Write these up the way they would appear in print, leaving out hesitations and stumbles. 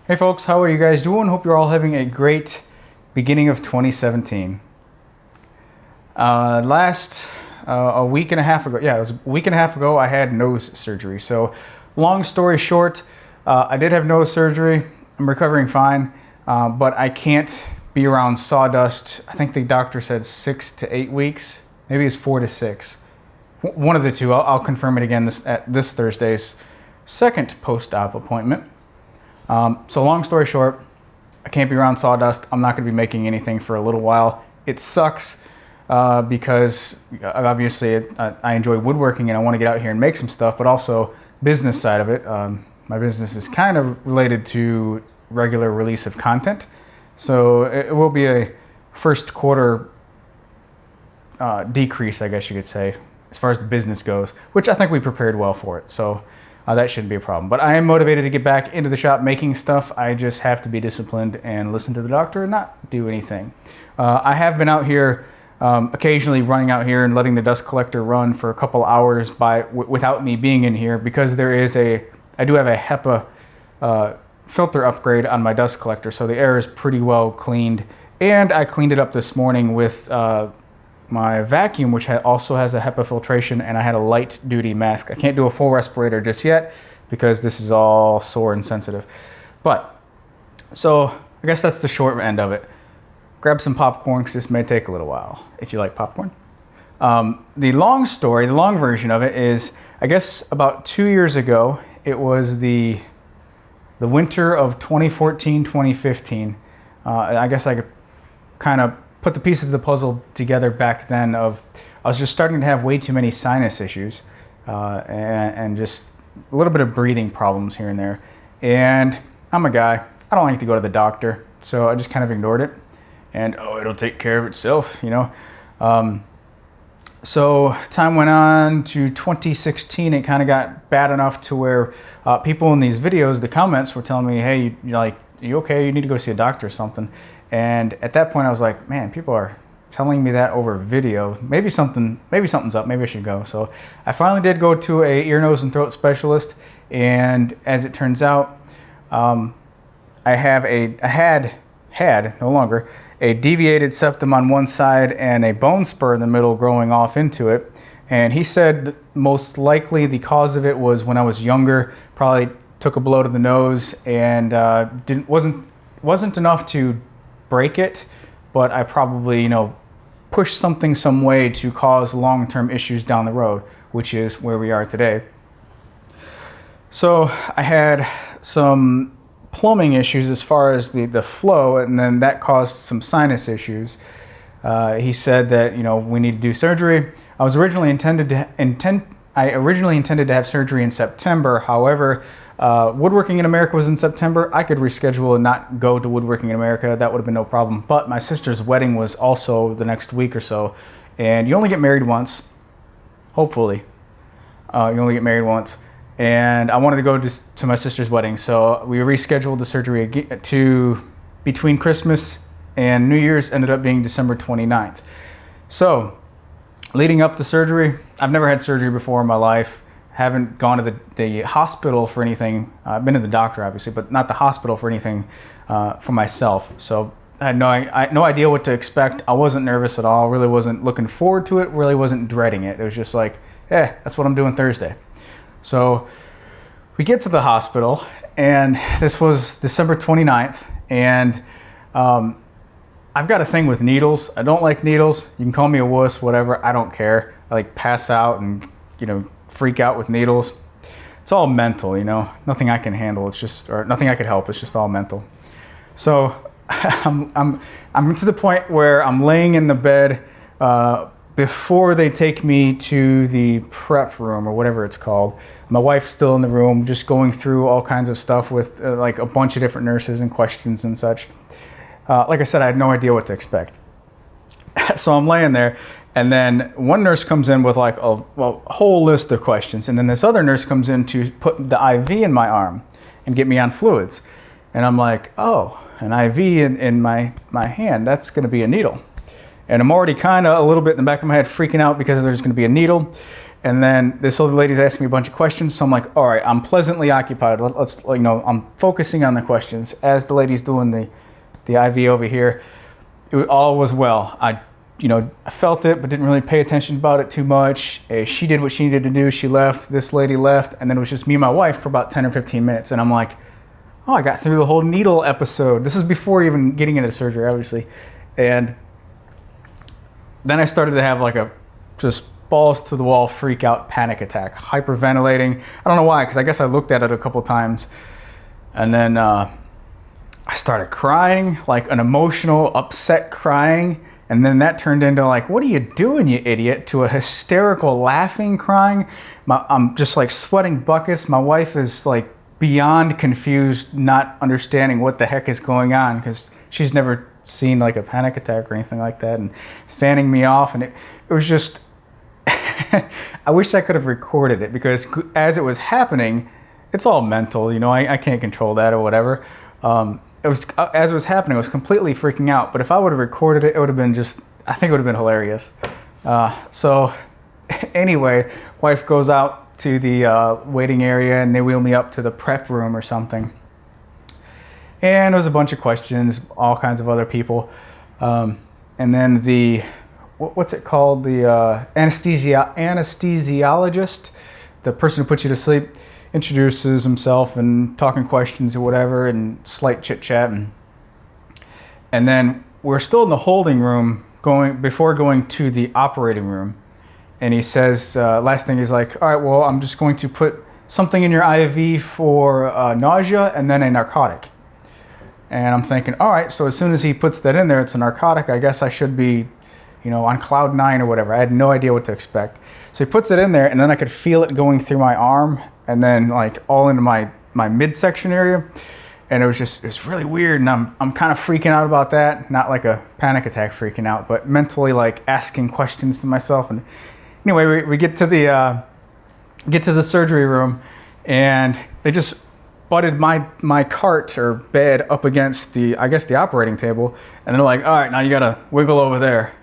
Hey folks, how are you guys doing? Hope you're all having a great beginning of 2017. A week and a half ago, it was a week and a half ago, I had nose surgery. So long story short, I did have nose surgery. I'm recovering fine, but I can't be around sawdust. I think the doctor said 6 to 8 weeks. Maybe it's 4 to 6. One of the two. I'll confirm it again at this Thursday's second post-op appointment. So long story short, I can't be around sawdust. I'm not going to be making anything for a little while. It sucks because obviously I enjoy woodworking and I want to get out here and make some stuff, but also business side of it. My business is kind of related to regular release of content. So it will be a first quarter decrease, I guess you could say, as far as the business goes, which I think we prepared well for it. So that shouldn't be a problem. But I am motivated to get back into the shop making stuff. I just have to be disciplined and listen to the doctor and not do anything. I have been out here occasionally running out here and letting the dust collector run for a couple hours without me being in here, because I do have a HEPA filter upgrade on my dust collector, so the air is pretty well cleaned. And I cleaned it up this morning with my vacuum, which also has a HEPA filtration, and I had a light duty mask. I can't do a full respirator just yet because this is all sore and sensitive. But, so I guess that's the short end of it. Grab some popcorn because this may take a little while if you like popcorn. The long version of it is, I guess about 2 years ago, it was the winter of 2014, 2015. I guess I could kind of put the pieces of the puzzle together back then. I was just starting to have way too many sinus issues and just a little bit of breathing problems here and there. And I'm a guy, I don't like to go to the doctor, so I just kind of ignored it. And it'll take care of itself, you know. So time went on to 2016. It kind of got bad enough to where people in these videos, the comments were telling me, hey, you okay? You need to go see a doctor or something. And at that point I was like, man, people are telling me that over video. Maybe something's up. Maybe I should go. So I finally did go to a ear, nose, and throat specialist. And as it turns out, I had no longer a deviated septum on one side and a bone spur in the middle growing off into it. And he said that most likely the cause of it was when I was younger, probably took a blow to the nose and wasn't enough to break it, but I probably, pushed something some way to cause long-term issues down the road, which is where we are today. So I had some plumbing issues as far as the flow, and then that caused some sinus issues. He said that we need to do surgery. I originally intended to have surgery in September. However, Woodworking in America was in September. I could reschedule and not go to Woodworking in America. That would have been no problem. But my sister's wedding was also the next week or so, and you only get married once. Hopefully, you only get married once. And I wanted to go to my sister's wedding, so we rescheduled the surgery to between Christmas and New Year's. Ended up being December 29th. So, leading up to surgery, I've never had surgery before in my life. Haven't gone to the hospital for anything. I've been to the doctor, obviously, but not the hospital for anything for myself. So I had no idea what to expect. I wasn't nervous at all. Really wasn't looking forward to it. Really wasn't dreading it. It was just like, that's what I'm doing Thursday. So we get to the hospital, and this was December 29th, and I've got a thing with needles. I don't like needles. You can call me a wuss, whatever. I don't care. I pass out and, freak out with needles. It's all mental, Nothing I can handle. Or nothing I could help. It's just all mental. So I'm to the point where I'm laying in the bed before they take me to the prep room or whatever it's called. My wife's still in the room, just going through all kinds of stuff with a bunch of different nurses and questions and such. Like I said, I had no idea what to expect. So I'm laying there, and then one nurse comes in with a whole list of questions, and then this other nurse comes in to put the IV in my arm and get me on fluids. And I'm like, oh, an IV in my hand, that's going to be a needle. And I'm already kind of a little bit in the back of my head freaking out because there's going to be a needle. And then this other lady's asking me a bunch of questions. So I'm like, all right, I'm pleasantly occupied. Let's, you know, I'm focusing on the questions. As the lady's doing the IV over here, all was well. I felt it, but didn't really pay attention about it too much. She did what she needed to do. She left, this lady left, and then it was just me and my wife for about 10 or 15 minutes. And I'm like, oh, I got through the whole needle episode. This is before even getting into surgery, obviously. And then I started to have like a just balls to the wall freak out panic attack, hyperventilating. I don't know why, because I guess I looked at it a couple times. And then I started crying, like an emotional, upset crying. And then that turned into like, what are you doing, you idiot? To a hysterical laughing, crying. I'm just like sweating buckets. My wife is like beyond confused, not understanding what the heck is going on, because she's never seen like a panic attack or anything like that, and fanning me off. And it was just, I wish I could have recorded it, because as it was happening, it's all mental, you know, I can't control that or whatever. It was, as it was happening, I was completely freaking out. But if I would have recorded it, it would have been just, I think it would have been hilarious. So anyway, wife goes out to the waiting area, and they wheel me up to the prep room or something. And there was a bunch of questions, all kinds of other people. And then the, what's it called? The anesthesiologist, the person who puts you to sleep, introduces himself and talking questions or whatever, and slight chit chat. And then we're still in the holding room before going to the operating room. And he says, last thing, he's like, all right, well, I'm just going to put something in your IV for nausea and then a narcotic. And I'm thinking, all right, so as soon as he puts that in there, it's a narcotic. I guess I should be, you know, on cloud 9 or whatever. I had no idea what to expect. So he puts it in there, and then I could feel it going through my arm, and then like all into my midsection area. And it was really weird. And I'm kind of freaking out about that. Not like a panic attack freaking out, but mentally like asking questions to myself. And anyway, we get to the surgery room, and they just butted my cart or bed up against the operating table. And they're like, all right, now you got to wiggle over there.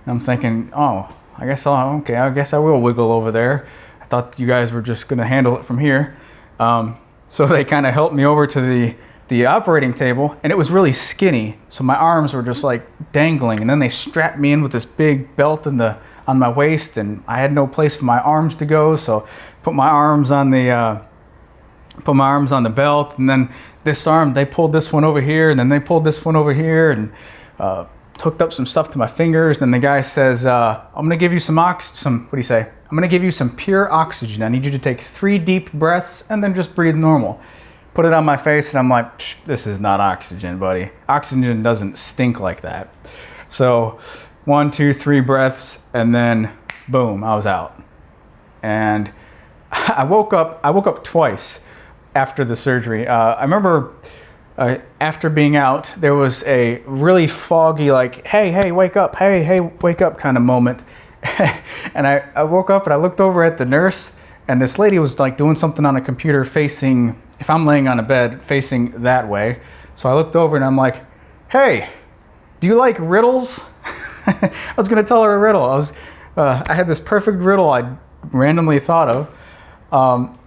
And I'm thinking, oh, I guess I will wiggle over there. I thought you guys were just going to handle it from here. So they kind of helped me over to the operating table, and it was really skinny. So my arms were just like dangling, and then they strapped me in with this big belt on my waist, and I had no place for my arms to go. So put my arms on the belt, and then this arm, they pulled this one over here, and then they pulled this one over here, and hooked up some stuff to my fingers. Then the guy says, I'm going to give you what do you say? I'm going to give you some pure oxygen. I need you to take 3 deep breaths and then just breathe normal. Put it on my face, and I'm like, this is not oxygen, buddy. Oxygen doesn't stink like that. So 1, 2, 3 breaths, and then boom, I was out. And I woke up twice after the surgery. I remember after being out, there was a really foggy, like, hey, wake up, hey, wake up kind of moment. And I woke up, and I looked over at the nurse, and this lady was like doing something on a computer facing, if I'm laying on a bed, facing that way. So I looked over, and I'm like, hey, do you like riddles? I was going to tell her a riddle. I had this perfect riddle I randomly thought of.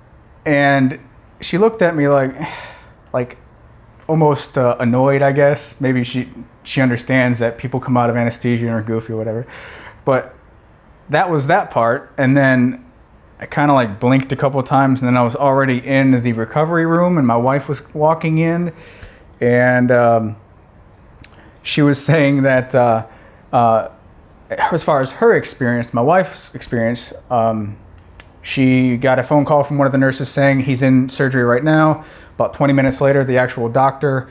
And she looked at me like almost annoyed, I guess. Maybe she understands that people come out of anesthesia and are goofy or whatever. But that was that part. And then I kind of like blinked a couple of times, and then I was already in the recovery room, and my wife was walking in, and she was saying that as far as her experience, my wife's experience, she got a phone call from one of the nurses saying he's in surgery right now. About 20 minutes later, the actual doctor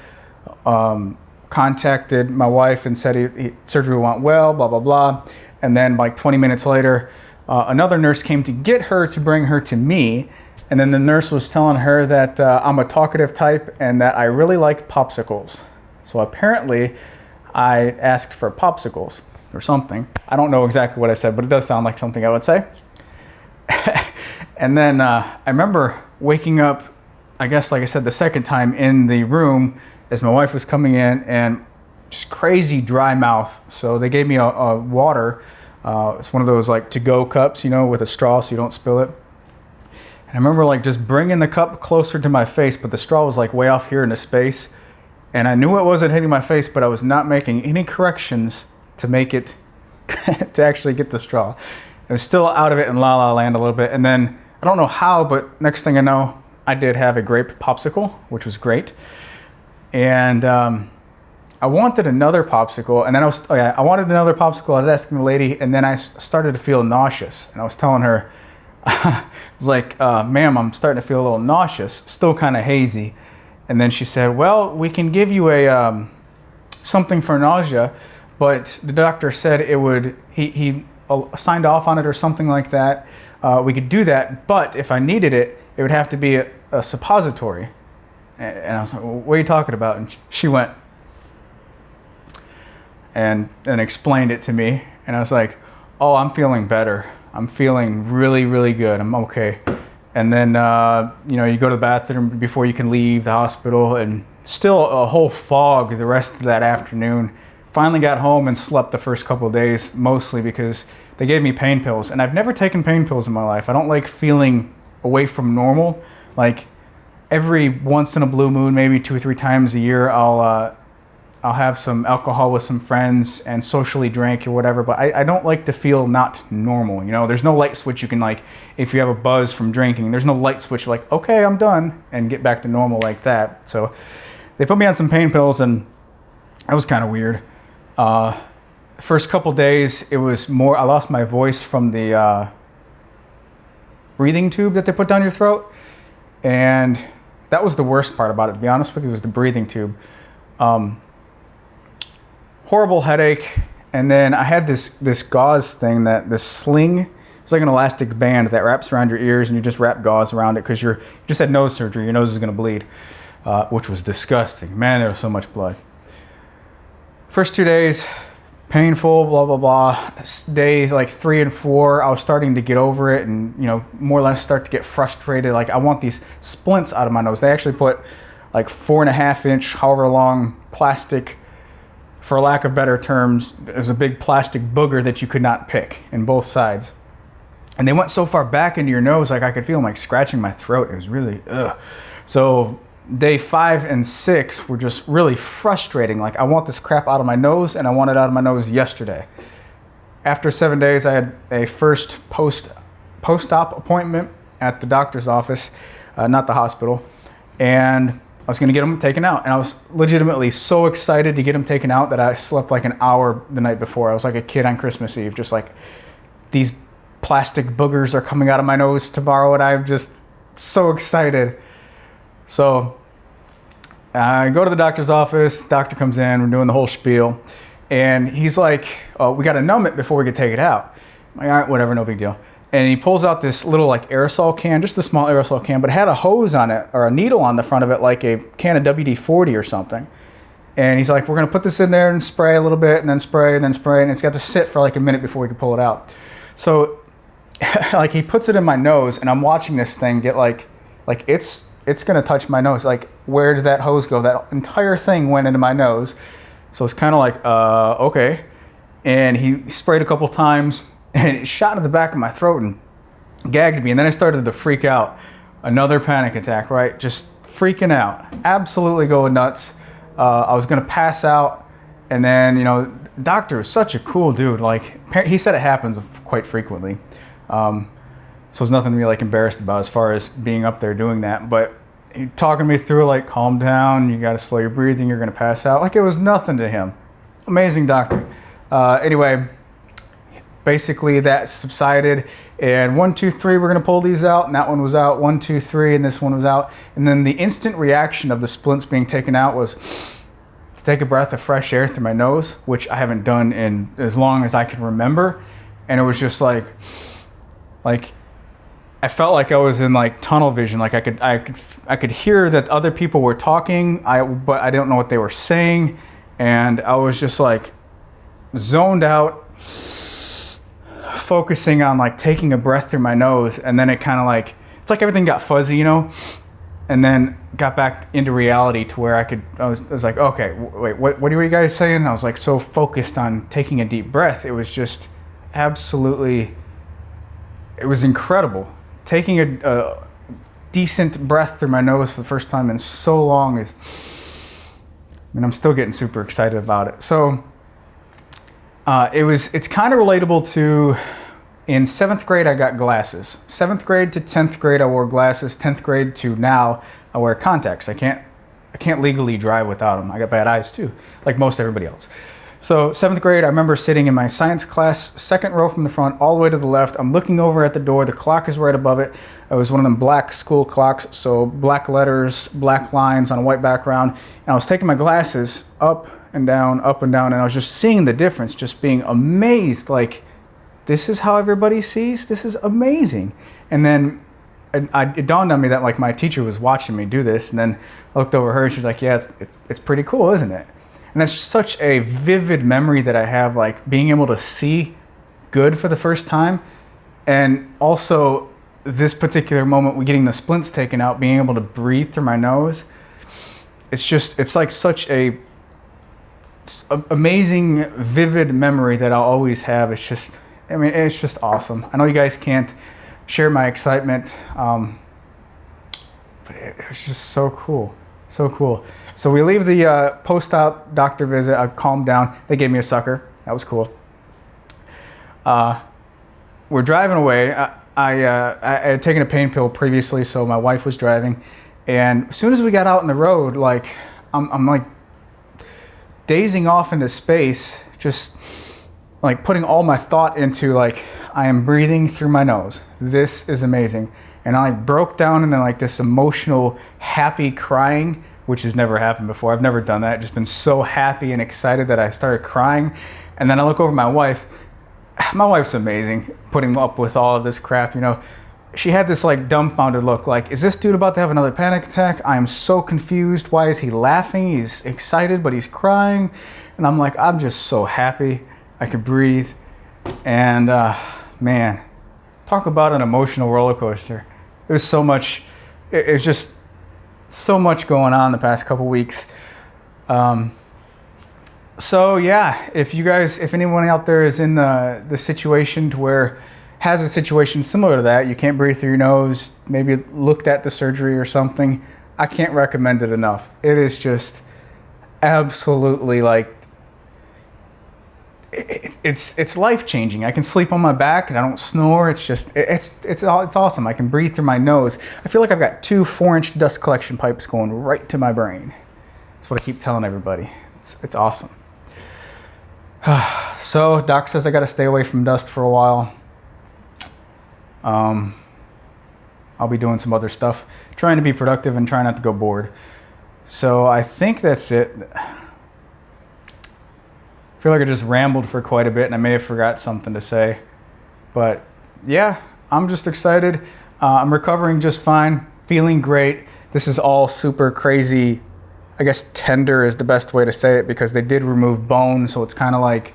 contacted my wife and said surgery went well, blah, blah, blah. And then like 20 minutes later, another nurse came to get her to bring her to me. And then the nurse was telling her that I'm a talkative type and that I really like popsicles. So apparently I asked for popsicles or something. I don't know exactly what I said, but it does sound like something I would say. And then I remember waking up, I guess, like I said, the second time in the room as my wife was coming in, and just crazy dry mouth. So they gave me a water, It's one of those like to-go cups, you know, with a straw so you don't spill it. And I remember like just bringing the cup closer to my face, but the straw was like way off here in the space. And I knew it wasn't hitting my face, but I was not making any corrections to make it, to actually get the straw. I was still out of it in La La Land a little bit. And then, I don't know how, but next thing I know, I did have a grape popsicle, which was great. And I wanted another popsicle. And then I wanted another popsicle. I was asking the lady, and then I started to feel nauseous. And I was telling her, I was like, ma'am, I'm starting to feel a little nauseous, still kind of hazy. And then she said, well, we can give you a something for nausea, but the doctor said it would, he signed off on it or something like that. We could do that, but if I needed it, it would have to be a suppository. And I was like, well, what are you talking about? And she went and explained it to me. And I was like, oh, I'm feeling better. I'm feeling really, really good. I'm okay. And then, you know, you go to the bathroom before you can leave the hospital, and still a whole fog the rest of that afternoon. Finally got home and slept the first couple of days, mostly because they gave me pain pills. And I've never taken pain pills in my life. I don't like feeling away from normal. Like every once in a blue moon, maybe 2 or 3 times a year, I'll have some alcohol with some friends and socially drink or whatever, but I don't like to feel not normal. You know, there's no light switch you can like, if you have a buzz from drinking, there's no light switch like, okay, I'm done, and get back to normal like that. So they put me on some pain pills, and that was kind of weird. First couple days, it was more, I lost my voice from the breathing tube that they put down your throat. And that was the worst part about it, to be honest with you, was the breathing tube. Horrible headache, and then I had this gauze thing, this sling. It's like an elastic band that wraps around your ears, and you just wrap gauze around it because you just had nose surgery. Your nose is going to bleed, which was disgusting. Man, there was so much blood. First 2 days, painful, blah, blah, blah. Day like 3 and 4, I was starting to get over it and, you know, more or less start to get frustrated. Like, I want these splints out of my nose. They actually put like 4.5-inch, however long, plastic, for lack of better terms, there's a big plastic booger that you could not pick in both sides. And they went so far back into your nose, like I could feel them like scratching my throat. It was really, ugh. So day 5 and 6 were just really frustrating. Like, I want this crap out of my nose, and I want it out of my nose yesterday. After 7 days, I had a first post-op appointment at the doctor's office, not the hospital. And I was going to get them taken out, and I was legitimately so excited to get them taken out that I slept like an hour the night before. I was like a kid on Christmas Eve, just like, these plastic boogers are coming out of my nose tomorrow, and I'm just so excited. So I go to the doctor's office, doctor comes in, we're doing the whole spiel, and he's like, oh, we got to numb it before we can take it out. I'm like, all right, whatever, no big deal. And he pulls out this little like aerosol can, just a small aerosol can, but it had a hose on it, or a needle on the front of it, like a can of WD-40 or something. And he's like, we're going to put this in there and spray a little bit, and then spray, and then spray, and it's got to sit for like a minute before we can pull it out. So like, he puts it in my nose, and I'm watching this thing get like it's going to touch my nose. Like, where did that hose go? That entire thing went into my nose. So it's kind of like, okay. And he sprayed a couple times, and it shot into the back of my throat and gagged me. And then I started to freak out. Another panic attack, right? Just freaking out. Absolutely going nuts. I was going to pass out. And then, you know, the doctor was such a cool dude. Like, he said it happens quite frequently. So there's nothing to be like embarrassed about as far as being up there doing that. But he talking me through, like, calm down. You got to slow your breathing. You're going to pass out. Like, it was nothing to him. Amazing doctor. Anyway, basically that subsided, and 1, 2, 3, we're going to pull these out, and that one was out, 1, 2, 3, and this one was out. And then the instant reaction of the splints being taken out was to take a breath of fresh air through my nose, which I haven't done in as long as I can remember. And it was just like I felt like I was in like tunnel vision. Like I could hear that other people were talking, but I don't know what they were saying, and I was just like zoned out, focusing on like taking a breath through my nose. And then it kind of like, it's like everything got fuzzy, you know, and then got back into reality to where I was like, okay, wait, what were you guys saying? And I was like so focused on taking a deep breath. It absolutely, it was incredible. Taking a decent breath through my nose for the first time in so long is, I mean, I'm still getting super excited about it. So it's kind of relatable to, in 7th grade, I got glasses. 7th grade to 10th grade, I wore glasses. 10th grade to now, I wear contacts. I can't legally drive without them. I got bad eyes too, like most everybody else. So 7th grade, I remember sitting in my science class, 2nd row from the front, all the way to the left. I'm looking over at the door. The clock is right above it. It was one of them black school clocks, so black letters, black lines on a white background. And I was taking my glasses up and down, and I was just seeing the difference, just being amazed, like, this is how everybody sees? This is amazing. And then it dawned on me that, like, my teacher was watching me do this, and then I looked over her and she was like, yeah, it's pretty cool, isn't it? And that's just such a vivid memory that I have, like being able to see good for the first time. And also this particular moment with getting the splints taken out, being able to breathe through my nose. It's like such a amazing, vivid memory that I'll always have. It's just awesome. I know you guys can't share my excitement, but it was just so cool. So cool. So we leave the post-op doctor visit. I calmed down. They gave me a sucker. That was cool. We're driving away. I had taken a pain pill previously, so my wife was driving. And as soon as we got out on the road, like I'm like dazing off into space, just like putting all my thought into, like, I am breathing through my nose. This is amazing. And I like broke down into like this emotional, happy crying, which has never happened before. I've never done that. Just been so happy and excited that I started crying. And then I look over at my wife. My wife's amazing, putting up with all of this crap, you know. She had this like dumbfounded look, like, is this dude about to have another panic attack? I am so confused. Why is he laughing? He's excited, but he's crying. And I'm like, I'm just so happy. I could breathe. And man, talk about an emotional roller coaster. There's so much, it's just so much going on the past couple weeks. So yeah, if anyone out there is in the situation to where has a situation similar to that, you can't breathe through your nose, maybe looked at the surgery or something, I can't recommend it enough. It is just absolutely like, it's life-changing. I can sleep on my back and I don't snore. It's just, it's awesome. I can breathe through my nose. I feel like I've got 2 4-inch dust collection pipes going right to my brain. That's what I keep telling everybody. It's awesome. So doc says I got to stay away from dust for a while. I'll be doing some other stuff, trying to be productive and trying not to go bored. So I think that's it. I feel like I just rambled for quite a bit and I may have forgot something to say. But yeah, I'm just excited. I'm recovering just fine, feeling great. This is all super crazy. I guess tender is the best way to say it, because they did remove bone. So it's kind of like,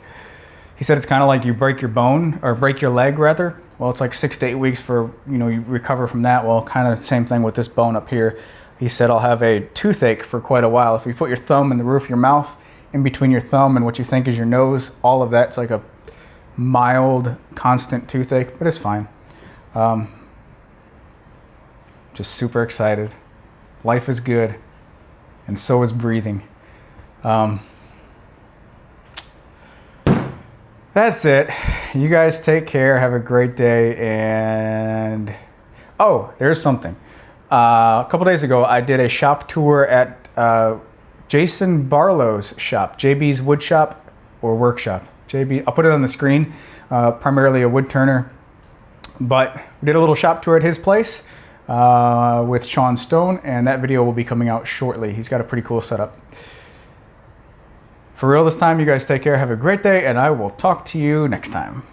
he said it's kind of like you break your bone, or break your leg rather. Well, it's like 6 to 8 weeks for, you recover from that. Well, kind of the same thing with this bone up here. He said I'll have a toothache for quite a while. If you put your thumb in the roof of your mouth, in between your thumb and what you think is your nose, all of that's like a mild, constant toothache, but it's fine. Just super excited. Life is good, and so is breathing. That's it. You guys take care. Have a great day. And oh, there's something. A couple days ago, I did a shop tour at Jason Barlow's shop, JB's Wood Shop or Workshop. JB, I'll put it on the screen. Primarily a wood turner, but we did a little shop tour at his place with Sean Stone, and that video will be coming out shortly. He's got a pretty cool setup. For real this time, you guys take care, have a great day, and I will talk to you next time.